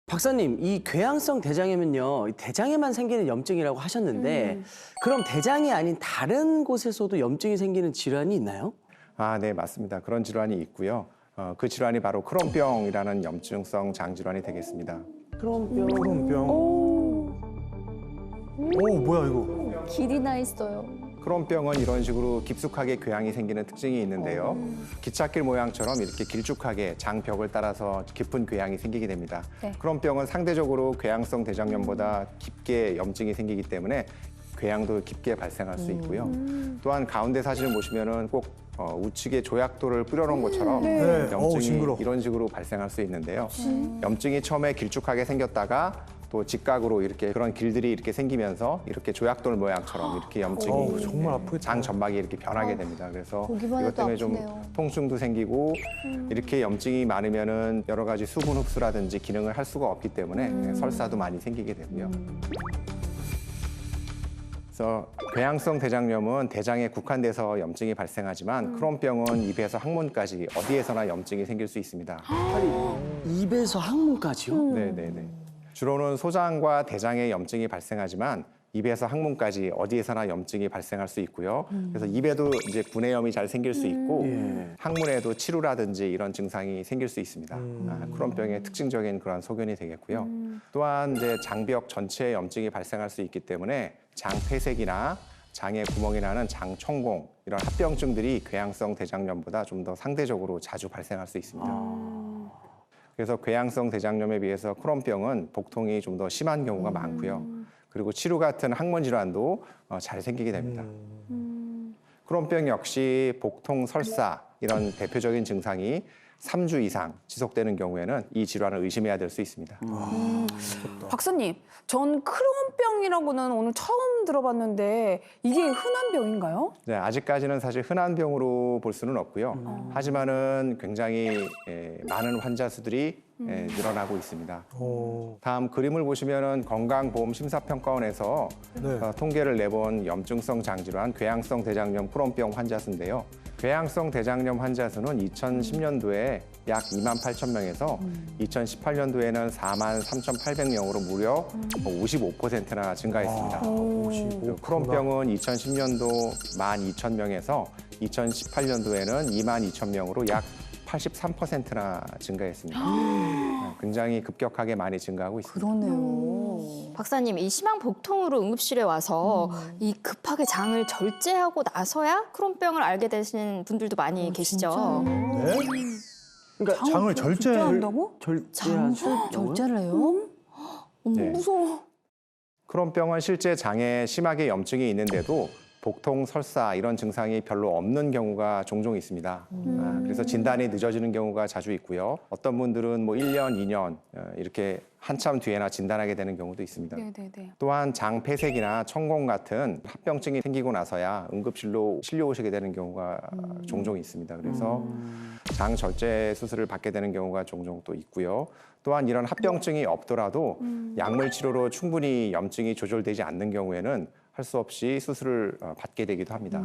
박사님, 이 궤양성 대장염은요, 대장에만 생기는 염증이라고 하셨는데 그럼 대장이 아닌 다른 곳에서도 염증이 생기는 질환이 있나요? 네, 맞습니다. 그런 질환이 있고요. 그 질환이 바로 크론병이라는 염증성 장질환이 되겠습니다. 크론병. 크론병. 오, 뭐야 이거? 길이 나 있어요. 크론병은 이런 식으로 깊숙하게 궤양이 생기는 특징이 있는데요. 기찻길 모양처럼 이렇게 길쭉하게 장벽을 따라서 깊은 궤양이 생기게 됩니다. 네. 크론병은 상대적으로 궤양성 대장염보다 깊게 염증이 생기기 때문에 궤양도 깊게 발생할 수 있고요. 또한 가운데 사진을 보시면은 꼭 우측에 조약돌을 뿌려놓은 것처럼 네. 어우, 염증이 징그러. 이런 식으로 발생할 수 있는데요. 염증이 처음에 길쭉하게 생겼다가 또 직각으로 이렇게 그런 길들이 이렇게 생기면서 이렇게 조약돌 모양처럼 이렇게 염증이 정말 아프겠다. 장 전막이 이렇게 변하게 됩니다. 그래서 보기만 이것 해도 때문에 아프네요. 좀 통증도 생기고 이렇게 염증이 많으면은 여러 가지 수분 흡수라든지 기능을 할 수가 없기 때문에 설사도 많이 생기게 되고요. 그래서 궤양성 대장염은 대장에 국한돼서 염증이 발생하지만 크론병은 입에서 항문까지 어디에서나 염증이 생길 수 있습니다. 아니, 입에서 항문까지요? 네네네. 주로는 소장과 대장에 염증이 발생하지만 입에서 항문까지 어디에서나 염증이 발생할 수 있고요. 그래서 입에도 이제 구내염이 잘 생길 수 있고 예. 항문에도 치루라든지 이런 증상이 생길 수 있습니다. 크론병의 특징적인 그런 소견이 되겠고요. 또한 이제 장벽 전체에 염증이 발생할 수 있기 때문에 장 폐색이나 장에 구멍이 나는 장 총공 이런 합병증들이 궤양성 대장염보다 좀 더 상대적으로 자주 발생할 수 있습니다. 그래서 궤양성 대장염에 비해서 크론병은 복통이 좀 더 심한 경우가 많고요. 그리고 치루 같은 항문 질환도 잘 생기게 됩니다. 크론병 역시 복통, 설사 이런 대표적인 증상이 3주 이상 지속되는 경우에는 이 질환을 의심해야 될 수 있습니다. 박사님, 전 크론병이라고는 오늘 처음 들어봤는데 이게 흔한 병인가요? 네, 아직까지는 사실 흔한 병으로 볼 수는 없고요. 하지만은 굉장히 많은 환자 수들이 늘어나고 있습니다. 다음 그림을 보시면은 건강보험심사평가원에서 네. 통계를 내본 염증성 장질환, 궤양성 대장염 크론병 환자 수인데요. 궤양성 대장염 환자 수는 2010년도에 약 2만 8천 명에서 2018년도에는 4만 3,800명으로 무려 55%나 증가했습니다. 그리고 크론병은 2010년도 1만 2천 명에서 2018년도에는 2만 2천 명으로 약 83%나 증가했습니다. 굉장히 급격하게 많이 증가하고 있습니다. 그러네요. 박사님, 이 심한 복통으로 응급실에 와서 이 급하게 장을 절제하고 나서야 크론병을 알게 되시는 분들도 많이 계시죠. 네? 그러니까 장을 절제한다고? 절제하죠. 절제를 해요? 네. 무서워. 크론병은 실제 장에 심하게 염증이 있는데도 복통, 설사 이런 증상이 별로 없는 경우가 종종 있습니다. 그래서 진단이 늦어지는 경우가 자주 있고요. 어떤 분들은 뭐 1년, 2년 이렇게 한참 뒤에나 진단하게 되는 경우도 있습니다. 네네네. 또한 장 폐색이나 천공 같은 합병증이 생기고 나서야 응급실로 실려오시게 되는 경우가 종종 있습니다. 그래서 장 절제 수술을 받게 되는 경우가 종종 또 있고요. 또한 이런 합병증이 없더라도 약물 치료로 충분히 염증이 조절되지 않는 경우에는 할 수 없이 수술을 받게 되기도 합니다.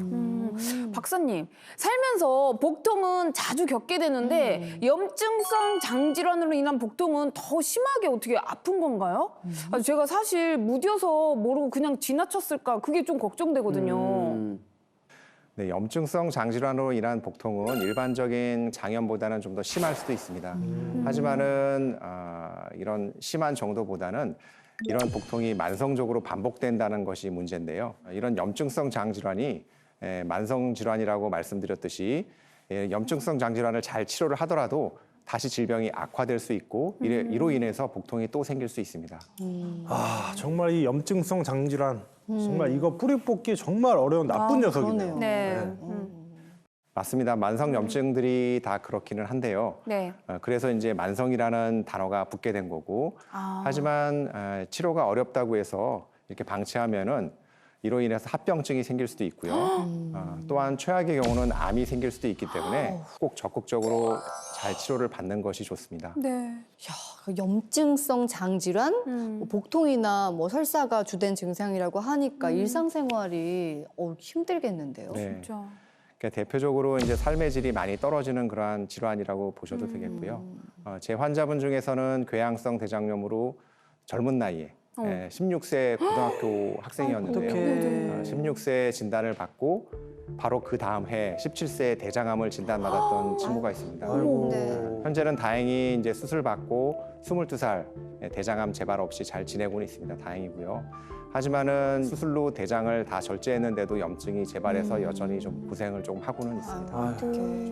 박사님, 살면서 복통은 자주 겪게 되는데 염증성 장질환으로 인한 복통은 더 심하게 어떻게 아픈 건가요? 제가 사실 무뎌서 모르고 그냥 지나쳤을까 그게 좀 걱정되거든요. 네, 염증성 장질환으로 인한 복통은 일반적인 장염보다는 좀 더 심할 수도 있습니다. 하지만은 이런 심한 정도보다는 이런 복통이 만성적으로 반복된다는 것이 문제인데요. 이런 염증성 장질환이 만성 질환이라고 말씀드렸듯이 염증성 장질환을 잘 치료를 하더라도 다시 질병이 악화될 수 있고 이로 인해서 복통이 또 생길 수 있습니다. 정말 이 염증성 장질환 정말 이거 뿌리 뽑기 정말 어려운 나쁜 녀석이네요. 네. 맞습니다. 만성 염증들이 다 그렇기는 한데요. 네. 그래서 이제 만성이라는 단어가 붙게 된 거고 하지만 치료가 어렵다고 해서 이렇게 방치하면은 이로 인해서 합병증이 생길 수도 있고요. 또한 최악의 경우는 암이 생길 수도 있기 때문에 꼭 적극적으로 잘 치료를 받는 것이 좋습니다. 네. 염증성 장질환, 뭐 복통이나 뭐 설사가 주된 증상이라고 하니까 일상생활이 힘들겠는데요. 네. 진짜. 그러니까 대표적으로 이제 삶의 질이 많이 떨어지는 그러한 질환이라고 보셔도 되겠고요. 제 환자분 중에서는 궤양성 대장염으로 젊은 나이에 16세 고등학교 학생이었는데요. 어떡해. 16세 진단을 받고 바로 그 다음 해 17세 대장암을 진단받았던 친구가 있습니다. 아이고. 네. 현재는 다행히 이제 수술 받고 22살 대장암 재발 없이 잘 지내고는 있습니다. 다행이고요. 하지만은 수술로 대장을 다 절제했는데도 염증이 재발해서 여전히 좀 고생을 좀 하고는 있습니다. 아유.